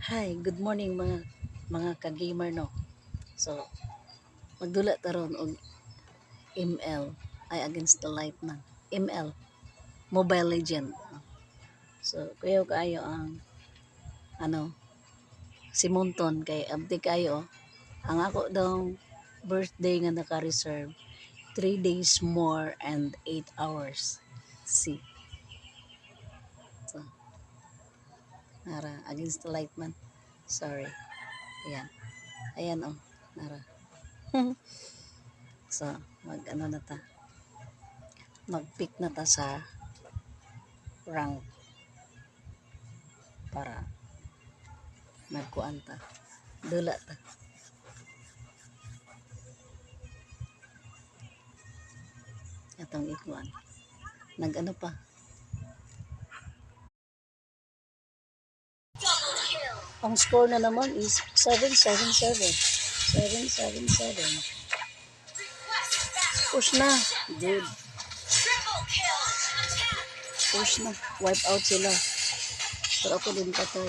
Hi, good morning mga ka-gamer no. So, magdula taron og ML ay against the light man. ML, Mobile Legend. So, kuyaw kaayo ang ano, si Monton kay abdi kayo. Ang ako daw birthday nga naka-reserve 3 days more and 8 hours. See. So, nara against the light man. Sorry. Ayan. Ayan oh, nara. So, mag-ano na ta. Mag-pick na ta sa rank para magkuan ta. Dula ta. Atong ikuan. Nag-ano pa. Ang score na naman is 777. 777. Push na. Good. Push na. Wipe out sila. Pero ako din patay.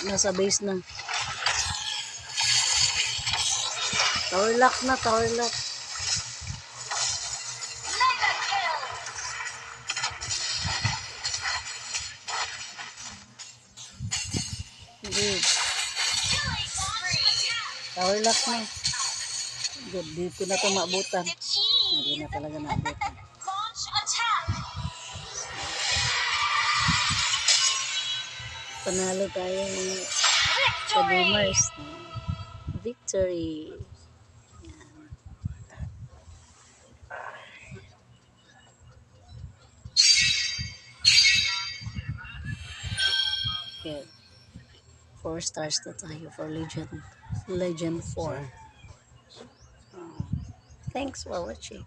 Nasa base na. Tower lock na. Tower lock. Good. Tower lock na. Good. Dito na ito maabutan. Hindi na talaga naabutan. Panalo tayo sa gamers. Victory. Okay. 4 stars na tayo for Legend 4. Thanks for watching.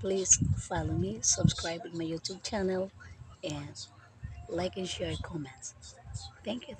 Please follow me, subscribe to my YouTube channel, and like and share comments. Thank you.